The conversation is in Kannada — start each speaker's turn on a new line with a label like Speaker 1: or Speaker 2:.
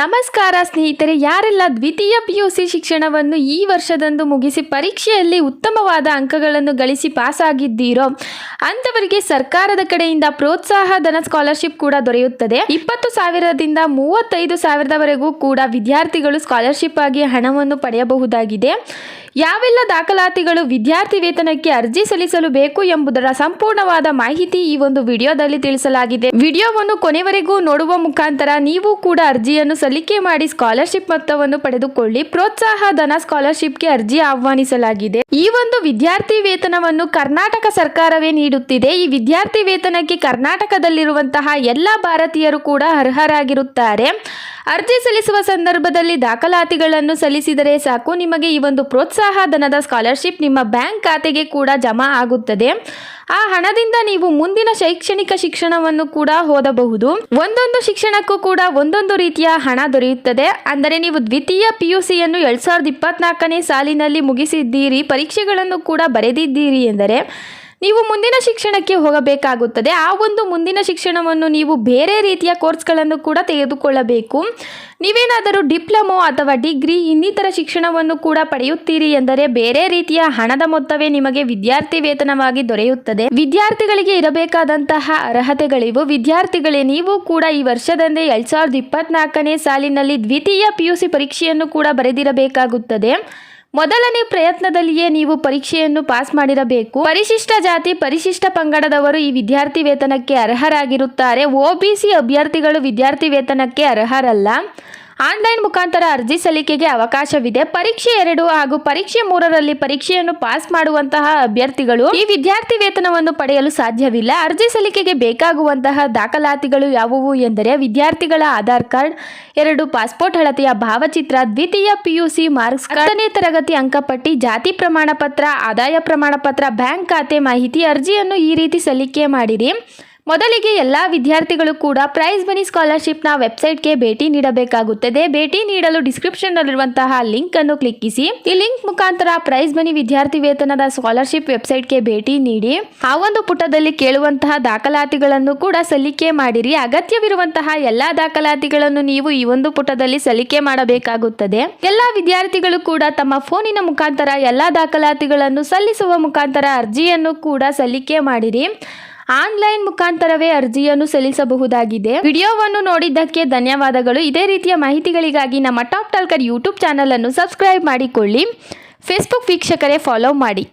Speaker 1: ನಮಸ್ಕಾರ ಸ್ನೇಹಿತರೆ, ಯಾರೆಲ್ಲ ದ್ವಿತೀಯ PUC ಶಿಕ್ಷಣವನ್ನು ಈ ವರ್ಷದಂದು ಮುಗಿಸಿ ಪರೀಕ್ಷೆಯಲ್ಲಿ ಉತ್ತಮವಾದ ಅಂಕಗಳನ್ನು ಗಳಿಸಿ ಪಾಸ್ ಆಗಿದ್ದೀರೋ ಅಂತವರಿಗೆ ಸರ್ಕಾರದ ಕಡೆಯಿಂದ ಪ್ರೋತ್ಸಾಹ ಧನ ಸ್ಕಾಲರ್ಶಿಪ್ ಕೂಡ ದೊರೆಯುತ್ತದೆ. 20,000ದಿಂದ 35,000ವರೆಗೂ ಕೂಡ ವಿದ್ಯಾರ್ಥಿಗಳು ಸ್ಕಾಲರ್ಶಿಪ್ ಆಗಿ ಹಣವನ್ನು ಪಡೆಯಬಹುದಾಗಿದೆ. ಯಾವೆಲ್ಲ ದಾಖಲಾತಿಗಳು ವಿದ್ಯಾರ್ಥಿ ವೇತನಕ್ಕೆ ಅರ್ಜಿ ಸಲ್ಲಿಸಲು ಬೇಕು ಎಂಬುದರ ಸಂಪೂರ್ಣವಾದ ಮಾಹಿತಿ ಈ ಒಂದು ವಿಡಿಯೋದಲ್ಲಿ ತಿಳಿಸಲಾಗಿದೆ. ವಿಡಿಯೋವನ್ನು ಕೊನೆವರೆಗೂ ನೋಡುವ ಮುಖಾಂತರ ನೀವು ಕೂಡ ಅರ್ಜಿಯನ್ನು ಸಲ್ಲಿಕೆ ಮಾಡಿ ಸ್ಕಾಲರ್ಶಿಪ್ ಮೊತ್ತವನ್ನು ಪಡೆದುಕೊಳ್ಳಿ. ಪ್ರೋತ್ಸಾಹ ಧನ ಸ್ಕಾಲರ್ಶಿಪ್ಗೆ ಅರ್ಜಿ ಆಹ್ವಾನಿಸಲಾಗಿದೆ. ಈ ಒಂದು ವಿದ್ಯಾರ್ಥಿ ವೇತನವನ್ನು ಕರ್ನಾಟಕ ಸರ್ಕಾರವೇ ನೀಡುತ್ತಿದೆ. ಈ ವಿದ್ಯಾರ್ಥಿ ವೇತನಕ್ಕೆ ಕರ್ನಾಟಕದಲ್ಲಿರುವಂತಹ ಎಲ್ಲ ಭಾರತೀಯರು ಕೂಡ ಅರ್ಹರಾಗಿರುತ್ತಾರೆ. ಅರ್ಜಿ ಸಲ್ಲಿಸುವ ಸಂದರ್ಭದಲ್ಲಿ ದಾಖಲಾತಿಗಳನ್ನು ಸಲ್ಲಿಸಿದರೆ ಸಾಕು, ನಿಮಗೆ ಈ ಒಂದು ಪ್ರೋತ್ಸಾಹ ಧನದ ಸ್ಕಾಲರ್ಶಿಪ್ ನಿಮ್ಮ ಬ್ಯಾಂಕ್ ಖಾತೆಗೆ ಕೂಡ ಜಮಾ ಆಗುತ್ತದೆ. ಆ ಹಣದಿಂದ ನೀವು ಮುಂದಿನ ಶೈಕ್ಷಣಿಕ ಶಿಕ್ಷಣವನ್ನು ಕೂಡ ಓದಬಹುದು. ಒಂದೊಂದು ಶಿಕ್ಷಣಕ್ಕೂ ಕೂಡ ಒಂದೊಂದು ರೀತಿಯ ಹಣ ದೊರೆಯುತ್ತದೆ. ಅಂದರೆ ನೀವು ದ್ವಿತೀಯ PUCಯನ್ನು 2024ನೇ ಸಾಲಿನಲ್ಲಿ ಮುಗಿಸಿದ್ದೀರಿ, ಪರೀಕ್ಷೆಗಳನ್ನು ಕೂಡ ಬರೆದಿದ್ದೀರಿ ಎಂದರೆ ನೀವು ಮುಂದಿನ ಶಿಕ್ಷಣಕ್ಕೆ ಹೋಗಬೇಕಾಗುತ್ತದೆ. ಆ ಒಂದು ಮುಂದಿನ ಶಿಕ್ಷಣವನ್ನು ನೀವು ಬೇರೆ ರೀತಿಯ ಕೋರ್ಸ್ಗಳನ್ನು ಕೂಡ ತೆಗೆದುಕೊಳ್ಳಬೇಕು. ನೀವೇನಾದರೂ ಡಿಪ್ಲೊಮೊ ಅಥವಾ ಡಿಗ್ರಿ ಇನ್ನಿತರ ಶಿಕ್ಷಣವನ್ನು ಕೂಡ ಪಡೆಯುತ್ತೀರಿ ಎಂದರೆ ಬೇರೆ ರೀತಿಯ ಹಣದ ಮೊತ್ತವೇ ನಿಮಗೆ ವಿದ್ಯಾರ್ಥಿ ವೇತನವಾಗಿ ದೊರೆಯುತ್ತದೆ. ವಿದ್ಯಾರ್ಥಿಗಳಿಗೆ ಇರಬೇಕಾದಂತಹ ಅರ್ಹತೆಗಳಿವು. ವಿದ್ಯಾರ್ಥಿಗಳೇ, ನೀವು ಕೂಡ ಈ ವರ್ಷದಂದೇ 2024ನೇ ಸಾಲಿನಲ್ಲಿ ದ್ವಿತೀಯ PUC ಪರೀಕ್ಷೆಯನ್ನು ಕೂಡ ಬರೆದಿರಬೇಕಾಗುತ್ತದೆ. ಮೊದಲನೇ ಪ್ರಯತ್ನದಲ್ಲಿಯೇ ನೀವು ಪರೀಕ್ಷೆಯನ್ನು ಪಾಸ್ ಮಾಡಿರಬೇಕು. ಪರಿಶಿಷ್ಟ ಜಾತಿ ಪರಿಶಿಷ್ಟ ಪಂಗಡದವರು ಈ ವಿದ್ಯಾರ್ಥಿ ವೇತನಕ್ಕೆ ಅರ್ಹರಾಗಿರುತ್ತಾರೆ. OBC ಅಭ್ಯರ್ಥಿಗಳು ವಿದ್ಯಾರ್ಥಿ ವೇತನಕ್ಕೆ ಅರ್ಹರಲ್ಲ. ಆನ್ಲೈನ್ ಮುಖಾಂತರ ಅರ್ಜಿ ಸಲ್ಲಿಕೆಗೆ ಅವಕಾಶವಿದೆ. ಪರೀಕ್ಷೆ 2 ಹಾಗೂ ಪರೀಕ್ಷೆ 3ರಲ್ಲಿ ಪರೀಕ್ಷೆಯನ್ನು ಪಾಸ್ ಮಾಡುವಂತಹ ಅಭ್ಯರ್ಥಿಗಳು ಈ ವಿದ್ಯಾರ್ಥಿ ವೇತನವನ್ನು ಪಡೆಯಲು ಸಾಧ್ಯವಿಲ್ಲ. ಅರ್ಜಿ ಸಲ್ಲಿಕೆಗೆ ಬೇಕಾಗುವಂತಹ ದಾಖಲಾತಿಗಳು ಯಾವುವು ಎಂದರೆ ವಿದ್ಯಾರ್ಥಿಗಳ ಆಧಾರ್ ಕಾರ್ಡ್, 2 ಪಾಸ್ಪೋರ್ಟ್ ಅಳತೆಯ ಭಾವಚಿತ್ರ, ದ್ವಿತೀಯ PUC ಮಾರ್ಕ್ಸ್, 10ನೇ ತರಗತಿ ಅಂಕಪಟ್ಟಿ, ಜಾತಿ ಪ್ರಮಾಣ ಪತ್ರ, ಆದಾಯ ಪ್ರಮಾಣ ಪತ್ರ, ಬ್ಯಾಂಕ್ ಖಾತೆ ಮಾಹಿತಿ. ಅರ್ಜಿಯನ್ನು ಈ ರೀತಿ ಸಲ್ಲಿಕೆ ಮಾಡಿರಿ. ಮೊದಲಿಗೆ ಎಲ್ಲ ವಿದ್ಯಾರ್ಥಿಗಳು ಕೂಡ ಪ್ರೈಸ್ ಮನಿ ಸ್ಕಾಲರ್ಶಿಪ್ನ ವೆಬ್ಸೈಟ್ಗೆ ಭೇಟಿ ನೀಡಬೇಕಾಗುತ್ತದೆ. ಭೇಟಿ ನೀಡಲು ಡಿಸ್ಕ್ರಿಪ್ಷನ್ನಲ್ಲಿರುವಂತಹ ಲಿಂಕ್ ಅನ್ನು ಕ್ಲಿಕ್ಕಿಸಿ. ಈ ಲಿಂಕ್ ಮುಖಾಂತರ ಪ್ರೈಸ್ ಮನಿ ವಿದ್ಯಾರ್ಥಿ ವೇತನದ ಸ್ಕಾಲರ್ಶಿಪ್ ವೆಬ್ಸೈಟ್ಗೆ ಭೇಟಿ ನೀಡಿ ಆ ಒಂದು ಪುಟದಲ್ಲಿ ಕೇಳುವಂತಹ ದಾಖಲಾತಿಗಳನ್ನು ಕೂಡ ಸಲ್ಲಿಕೆ ಮಾಡಿರಿ. ಅಗತ್ಯವಿರುವಂತಹ ಎಲ್ಲ ದಾಖಲಾತಿಗಳನ್ನು ನೀವು ಈ ಒಂದು ಪುಟದಲ್ಲಿ ಸಲ್ಲಿಕೆ ಮಾಡಬೇಕಾಗುತ್ತದೆ. ಎಲ್ಲ ವಿದ್ಯಾರ್ಥಿಗಳು ಕೂಡ ತಮ್ಮ ಫೋನಿನ ಮುಖಾಂತರ ಎಲ್ಲ ದಾಖಲಾತಿಗಳನ್ನು ಸಲ್ಲಿಸುವ ಮುಖಾಂತರ ಅರ್ಜಿಯನ್ನು ಕೂಡ ಸಲ್ಲಿಕೆ ಮಾಡಿರಿ. ಆನ್ಲೈನ್ ಮುಖಾಂತರವೇ ಅರ್ಜಿಯನ್ನು ಸಲ್ಲಿಸಬಹುದಾಗಿದೆ. ವಿಡಿಯೋವನ್ನು ನೋಡಿದ್ದಕ್ಕೆ ಧನ್ಯವಾದಗಳು. ಇದೇ ರೀತಿಯ ಮಾಹಿತಿಗಳಿಗಾಗಿ ನಮ್ಮ ಟಾಪ್ ಟಾಲ್ಕರ್ ಯೂಟ್ಯೂಬ್ ಚಾನಲ್ ಅನ್ನು ಸಬ್ಸ್ಕ್ರೈಬ್ ಮಾಡಿಕೊಳ್ಳಿ. ಫೇಸ್ಬುಕ್ ವೀಕ್ಷಕರೇ ಫಾಲೋ ಮಾಡಿ.